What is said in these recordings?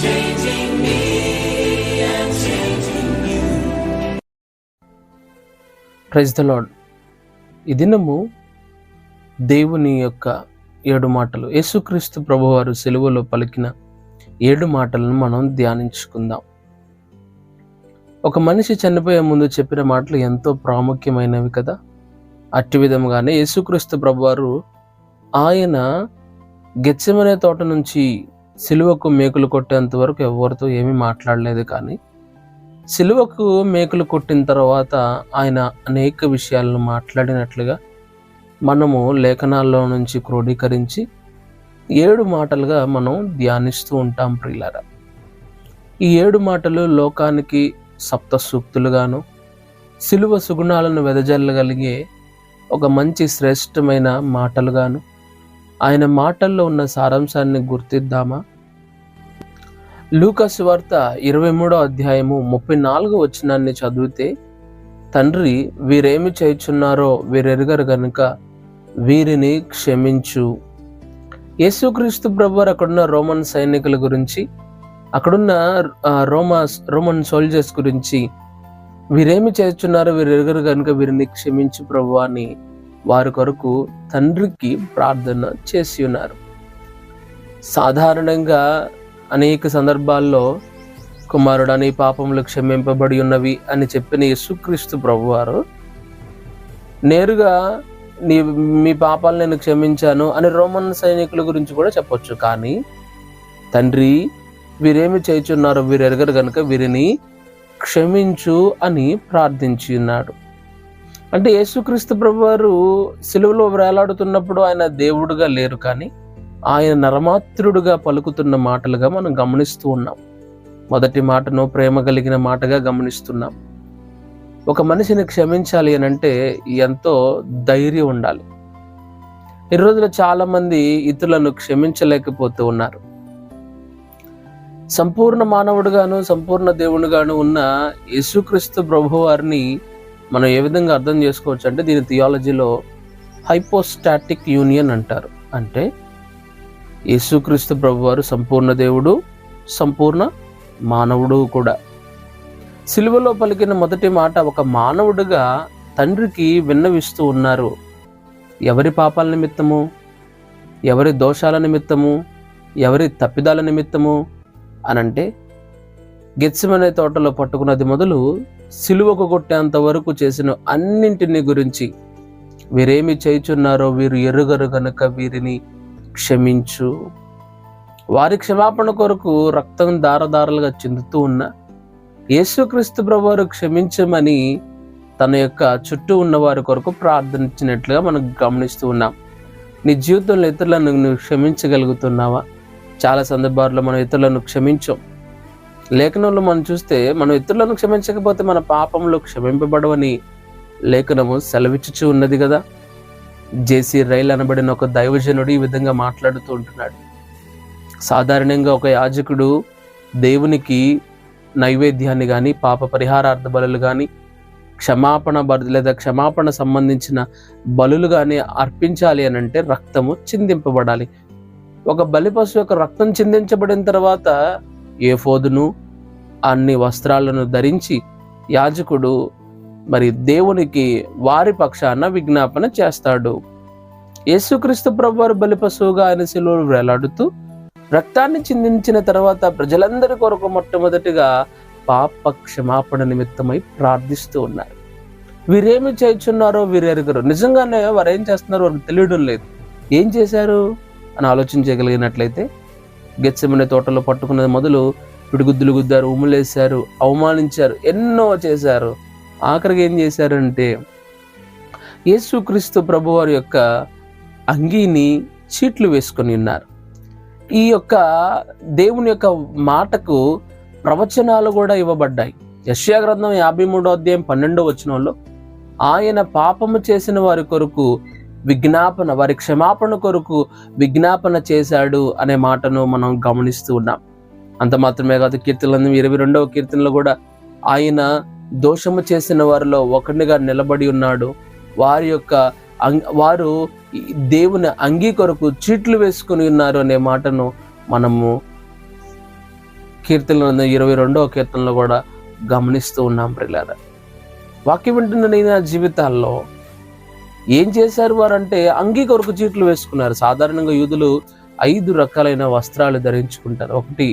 changing me and changing you. Praise the lord. ఈ దినము దేవుని యొక్క 7 మాటలు, యేసుక్రీస్తు ప్రభువారు సిలువలో పలికిన 7 మాటలను మనం ధ్యానించుకుందాం. ఒక మనిషి చనిపోయే ముందు చెప్పిన మాటలు ఎంతో ప్రాముఖ్యమైనవి కదా. అట్టి విధముగానే యేసుక్రీస్తు ప్రభువారు ఆయన గెత్సెమనే తోట నుంచి సిలువకు మేకులు కొట్టేంత వరకు ఎవరితో ఏమీ మాట్లాడలేదు. కానీ సిలువకు మేకులు కొట్టిన తర్వాత ఆయన అనేక విషయాలను మాట్లాడినట్లుగా మనము లేఖనాల్లో నుంచి క్రోడీకరించి 7 మాటలుగా మనం ధ్యానిస్తూ ఉంటాం ప్రియులారా. ఈ 7 మాటలు లోకానికి సప్త సూక్తులుగాను, సిలువ సుగుణాలను వెదజల్లగలిగే ఒక మంచి శ్రేష్టమైన మాటలుగాను, ఆయన మాటల్లో ఉన్న సారాంశాన్ని గుర్తిద్దామా? లూకా సువార్త 23వ అధ్యాయము 34వ వచనాన్ని చదివితే, తండ్రి వీరేమి చేయుచున్నారో వీరెరుగరు గనుక వీరిని క్షమించు. యేసుక్రీస్తు ప్రభువారు అక్కడున్న రోమన్ సైనికుల గురించి, అక్కడున్న రోమన్ సోల్జర్స్ గురించి, వీరేమి చేస్తున్నారో వీరెరుగరు కనుక వీరిని క్షమించు ప్రభు అని వారి కొరకు తండ్రికి ప్రార్థన చేసి ఉన్నారు. సాధారణంగా అనేక సందర్భాల్లో కుమారుడు నీ పాపములు క్షమింపబడి ఉన్నవి అని చెప్పిన యేసుక్రీస్తు ప్రభువారు నేరుగా మీ పాపాలు నేను క్షమించాను అని రోమన్ సైనికుల గురించి కూడా చెప్పొచ్చు. కానీ తండ్రి వీరేమి చేయుచున్నారో వీరెరుగరు కనుక వీరిని క్షమించు అని ప్రార్థించి ఉన్నాడు. అంటే యేసుక్రీస్తు ప్రభువారు సిలువలో వేలాడుతున్నప్పుడు ఆయన దేవుడుగా లేరు, కానీ ఆయన నరమాత్రుడుగా పలుకుతున్న మాటలుగా మనం గమనిస్తూ ఉన్నాం. మొదటి మాటను ప్రేమ కలిగిన మాటగా గమనిస్తున్నాం. ఒక మనిషిని క్షమించాలి అని అంటే ఎంతో ధైర్యం ఉండాలి. ఈ రోజులో చాలా మంది ఇతరులను క్షమించలేకపోతూ ఉన్నారు. సంపూర్ణ మానవుడుగాను సంపూర్ణ దేవుడుగాను ఉన్న యేసుక్రీస్తు ప్రభువారిని మనం ఏ విధంగా అర్థం చేసుకోవచ్చు అంటే, దీని థియాలజీలో హైపోస్టాటిక్ యూనియన్ అంటారు. అంటే యేసుక్రీస్తు ప్రభువారు సంపూర్ణ దేవుడు, సంపూర్ణ మానవుడు కూడా. సిలువలో పలికిన మొదటి మాట ఒక మానవుడిగా తండ్రికి విన్నవిస్తూ ఉన్నారు. ఎవరి పాపాల నిమిత్తము, ఎవరి దోషాల నిమిత్తము, ఎవరి తప్పిదాల నిమిత్తము అనంటే, గెత్సెమనే తోటలో పట్టుకున్నది మొదలు సిలువకు కొట్టేంత వరకు చేసిన అన్నింటిని గురించి, వీరేమి చేయుచున్నారో వీరు ఎరుగరు గనుక వీరిని క్షమించు. వారి క్షమాపణ కొరకు రక్తం దారదారలుగా చెందుతూ ఉన్న యేసుక్రీస్తు ప్రభువారు క్షమించమని తన యొక్క చుట్టూ ఉన్న వారి కొరకు ప్రార్థించినట్లుగా మనం గమనిస్తూ ఉన్నాం. నీ జీవితంలో ఇతరులను నువ్వు క్షమించగలుగుతున్నావా? చాలా సందర్భాల్లో మనం ఇతరులను క్షమించాం. లేఖనంలో మనం చూస్తే, మనం ఇతరులను క్షమించకపోతే మన పాపంలో క్షమింపబడవని లేఖనము సెలవిచ్చుచూ ఉన్నది కదా. జేసీ రైల్ అనబడిన ఒక దైవజనుడు ఈ విధంగా మాట్లాడుతూ ఉంటున్నాడు. సాధారణంగా ఒక యాజకుడు దేవునికి నైవేద్యాన్ని కానీ, పాప పరిహారార్థ బలులు కానీ, క్షమాపణ సంబంధించిన బలులు కానీ అర్పించాలి అని అంటే రక్తము చిందింపబడాలి. ఒక బలిపశు యొక్క రక్తం చిందించబడిన తర్వాత ఏఫోదును అన్ని వస్త్రాలను ధరించి యాజకుడు మరి దేవునికి వారి పక్షాన విజ్ఞాపన చేస్తాడు. యేసుక్రీస్తు ప్రభువారు బలిపశువుగా ఆయన సిలువలో వేలాడుతూ రక్తాన్ని చిందించిన తర్వాత ప్రజలందరి కొరకు మొట్టమొదటిగా పాప క్షమాపణ నిమిత్తమై ప్రార్థిస్తూ ఉన్నారు. వీరేమి చేయుచున్నారో వీరెరుగరు. నిజంగానే వారు ఏం చేస్తున్నారో వారికి తెలియడం లేదు. ఏం చేశారు అని ఆలోచించగలిగినట్లయితే, గెత్సెమనే తోటలో పట్టుకున్నది మొదలు పిడిగుద్దులు గుద్దారు, ఉమ్ములేశారు, అవమానించారు, ఎన్నో చేశారు. ఆఖరికి ఏం చేశారంటే, యేసుక్రీస్తు ప్రభువారి యొక్క అంగీని చీట్లు వేసుకొని ఉన్నారు. ఈ యొక్క దేవుని యొక్క మాటకు ప్రవచనాలు కూడా ఇవ్వబడ్డాయి. యెషయా గ్రంథం 53వ అధ్యాయం 12వ వచనంలో ఆయన పాపము చేసిన వారి కొరకు విజ్ఞాపన, వారి క్షమాపణ కొరకు విజ్ఞాపన చేశాడు అనే మాటను మనం గమనిస్తూ ఉన్నాం. అంత మాత్రమే కాదు, కీర్తనలు 22వ కీర్తనలో కూడా ఆయన దోషము చేసిన వారిలో ఒకటిగా నిలబడి ఉన్నాడు. వారు దేవుని అంగీ కొరకు చీట్లు వేసుకుని ఉన్నారు అనే మాటను మనము కీర్తనలు 22వ కీర్తనలో కూడా గమనిస్తూ ఉన్నాం ప్రియులారా. వాక్యం వింటున్న నా జీవితాల్లో ఏం చేశారు వారంటే అంగీ కొరకు చీట్లు వేసుకున్నారు. సాధారణంగా యూదులు 5 రకాలైన వస్త్రాలు ధరించుకుంటారు. ఒకటి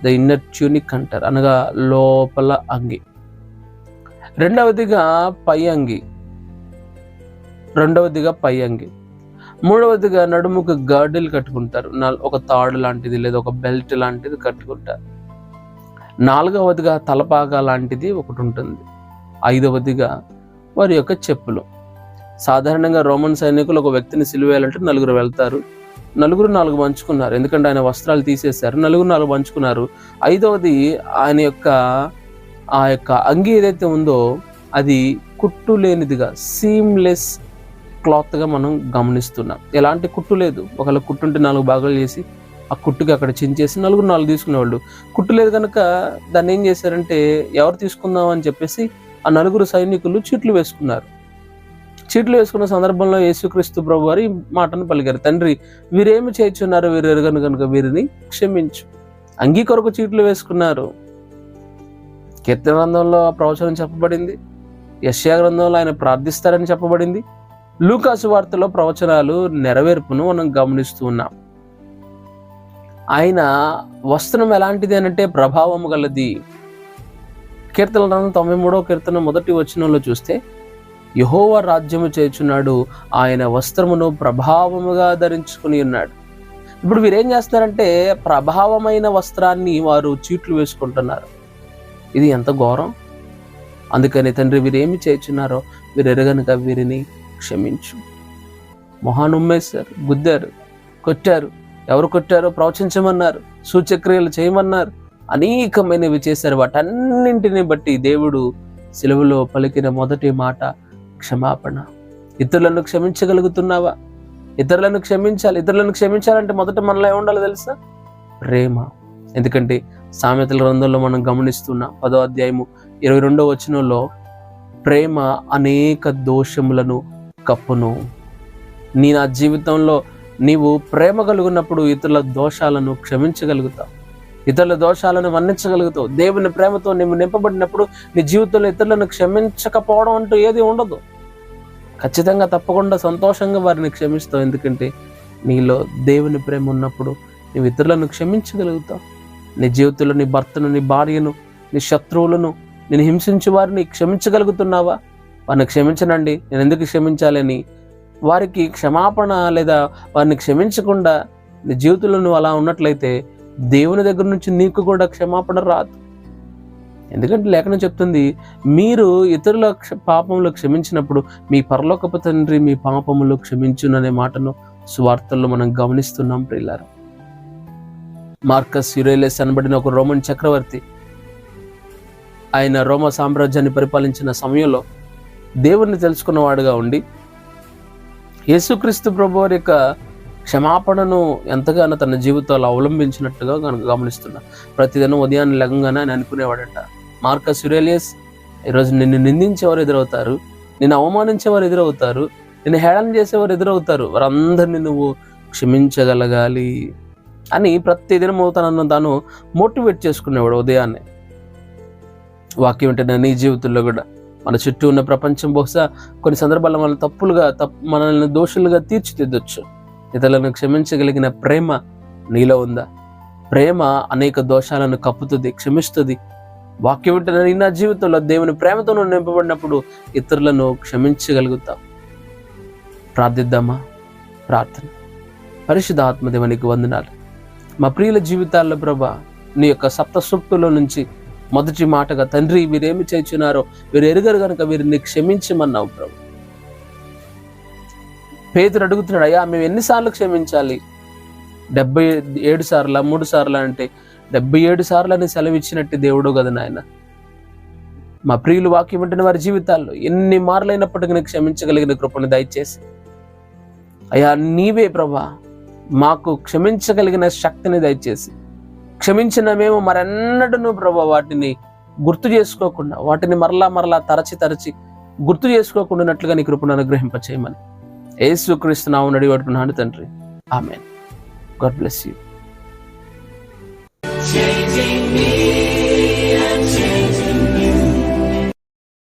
ద ఇన్నర్ ట్యూనిక్ అంటారు, అనగా లోపల అంగి. రెండవదిగా పై అంగి. మూడవదిగా నడుముకు గార్డులు కట్టుకుంటారు, ఒక తాడు లాంటిది లేదా ఒక బెల్ట్ లాంటిది కట్టుకుంటారు. 4వదిగా తలపాగా లాంటిది ఒకటి ఉంటుంది. 5వదిగా వారి యొక్క చెప్పులు. సాధారణంగా రోమన్ సైనికులు ఒక వ్యక్తిని సిలువేయాలంటే 4 వెళ్తారు. 4 పంచుకున్నారు, ఎందుకంటే ఆయన వస్త్రాలు తీసేశారు. 4 పంచుకున్నారు. 5వది ఆయన యొక్క ఆ యొక్క అంగి ఏదైతే ఉందో అది కుట్టు లేనిదిగా, సీమ్లెస్ క్లాత్గా మనం గమనిస్తున్నాం. ఎలాంటి కుట్టు లేదు. ఒకవేళ కుట్టుంటే 4 భాగాలు చేసి ఆ కుట్టుకి అక్కడ చించేసి 4 తీసుకునేవాళ్ళు. కుట్టు లేదు కనుక దాన్ని ఏం చేశారంటే ఎవరు తీసుకుందాం అని చెప్పేసి ఆ 4 సైనికులు చీట్లు వేసుకున్నారు. చీట్లు వేసుకున్న సందర్భంలో యేసుక్రీస్తు ప్రభు వారి మాటను పలికారు, తండ్రి వీరేమి చేయుచున్నారు, వీరు ఎరుగను కనుక వీరిని క్షమించు. అంగీ కొరకు చీట్లు వేసుకున్నారు. కీర్తన గ్రంథంలో ప్రవచనం చెప్పబడింది. యెషయా గ్రంథంలో ఆయన ప్రార్థిస్తారని చెప్పబడింది. లూకాసు వార్తలో ప్రవచనాలు నెరవేర్పును మనం గమనిస్తూ ఉన్నాం. ఆయన వస్త్రం ఎలాంటిది అనంటే ప్రభావము గలది. కీర్తన గ్రంథం 93వ కీర్తన 1వ వచనంలో చూస్తే యెహోవా రాజ్యము చేయుచున్నాడు, ఆయన వస్త్రమును ప్రభావముగా ధరించుకుని ఉన్నాడు. ఇప్పుడు వీరేం చేస్తున్నారంటే ప్రభావమైన వస్త్రాన్ని వారు చీట్లు వేసుకుంటున్నారు. ఇది ఎంత ఘోరం. అందుకని తండ్రి వీరేమి చేయుచున్నారో వీరు ఎరగనుక వీరిని క్షమించు. మొహానుమ్మేశారు, గుద్దారు, కొట్టారు. ఎవరు కొట్టారో ప్రవచించమన్నారు, సూచక్రియలు చేయమన్నారు, అనేకమైనవి చేశారు. వాటన్నింటిని బట్టి దేవుడు సిలువలో పలికిన మొదటి మాట క్షమాపణ. ఇతరులను క్షమించగలుగుతున్నావా? ఇతరులను క్షమించాలి. ఇతరులను క్షమించాలంటే మొదట మనలో ఏముండాలో తెలుసా? ప్రేమ. ఎందుకంటే సామెతల గ్రంథంలో మనం గమనిస్తున్నాం 10వ అధ్యాయము 22వ వచనంలో ప్రేమ అనేక దోషములను కప్పును. నా జీవితంలో నీవు ప్రేమ కలుగున్నప్పుడు ఇతరుల దోషాలను క్షమించగలుగుతావు, ఇతరుల దోషాలను మన్నించగలుగుతావు. దేవుని ప్రేమతో నీవు నింపబడినప్పుడు నీ జీవితంలో ఇతరులను క్షమించకపోవడం అంటూ ఏది ఉండదు. ఖచ్చితంగా తప్పకుండా సంతోషంగా వారిని క్షమిస్తావు. ఎందుకంటే నీలో దేవుని ప్రేమ ఉన్నప్పుడు నీవు ఇతరులను క్షమించగలుగుతావు. నీ జీవితంలో నీ భర్తను, నీ భార్యను, నీ శత్రువులను, నేను హింసించే వారిని క్షమించగలుగుతున్నావా? వారిని క్షమించనండి, నేను ఎందుకు క్షమించాలని వారికి క్షమాపణ లేదా వారిని క్షమించకుండా నీ జీవితంలో నువ్వు అలా ఉన్నట్లయితే దేవుని దగ్గర నుంచి నీకు కూడా క్షమాపణ రాదు. ఎందుకంటే లేఖనం చెప్తుంది, మీరు ఇతరుల పాపములు క్షమించినప్పుడు మీ పరలోకపు తండ్రి మీ పాపములు క్షమించుననే మాటను సువార్తల్లో మనం గమనిస్తున్నాం ప్రియులారా. మార్కస్ యురేలియస్ అనబడిన ఒక రోమన్ చక్రవర్తి, ఆయన రోమా సామ్రాజ్యాన్ని పరిపాలించిన సమయంలో దేవుణ్ణి తెలుసుకున్నవాడుగా ఉండి యేసుక్రీస్తు ప్రభు వారి యొక్క క్షమాపణను ఎంతగానో తన జీవితంలో అవలంబించినట్టుగా గమనిస్తున్నా. ప్రతిదినం ఉదయాన్నే లెగంగానే ఆయన అనుకునేవాడట, మార్కస్ యురేలియస్, ఈరోజు నిన్ను నిందించేవారు ఎదురవుతారు, నిన్ను అవమానించేవారు ఎదురవుతారు, నిన్ను హేళన చేసేవారు ఎదురవుతారు, వారందరినీ నువ్వు క్షమించగలగాలి అని ప్రతిదినం తనను తాను మోటివేట్ చేసుకునేవాడు ఉదయాన్నే. వాక్యం ఏంటంటే నీ జీవితంలో కూడా మన చుట్టూ ఉన్న ప్రపంచం బహుశా కొన్ని సందర్భాల్లో మనల్ని దోషులుగా తీర్చిదిద్దొచ్చు. ఇతరులను క్షమించగలిగిన ప్రేమ నీలో ఉందా? ప్రేమ అనేక దోషాలను కప్పుతుంది, క్షమిస్తుంది. వాక్యం ఏంటంటే నా జీవితంలో దేవుని ప్రేమతో నువ్వు నింపబడినప్పుడు ఇతరులను క్షమించగలుగుతావు. ప్రార్థిద్దామా? ప్రార్థన. పరిశుద్ధ ఆత్మదేవానికి వందనాలు. మా ప్రియుల జీవితాల్లో ప్రభా నీ యొక్క సప్తసూక్తుల నుంచి మొదటి మాటగా తండ్రి వీరేమి చేయుచున్నారో వీరు ఎరుగరు కనుక వీరిని క్షమించమన్నావు ప్రభు. పేతురు అడుగుతున్నాడు, అయ్యా మేము ఎన్నిసార్లు క్షమించాలి? 77 సార్లా 3 సార్లా అంటే 77 సార్లు అని సెలవిచ్చినట్టు దేవుడు కదా నాయన. మా ప్రియులు వాక్యం వింటున్న వారి జీవితాల్లో ఎన్ని మార్లైనప్పటికీ క్షమించగలిగిన కృపను దయచేసి అయ్యా నీవే ప్రభా మాకు క్షమించగలిగిన శక్తిని దయచేసి, క్షమించిన మేము మరెన్నడూ ప్రభా వాటిని గుర్తు చేసుకోకుండా, వాటిని మరలా తరచి గుర్తు చేసుకోకుండానట్లుగా నీ కృపను అనుగ్రహింపచేయమని యేసుక్రీస్తు నామమున అడిగి వేడుకుంటున్నాను తండ్రి. Amen. God bless you. Changing me.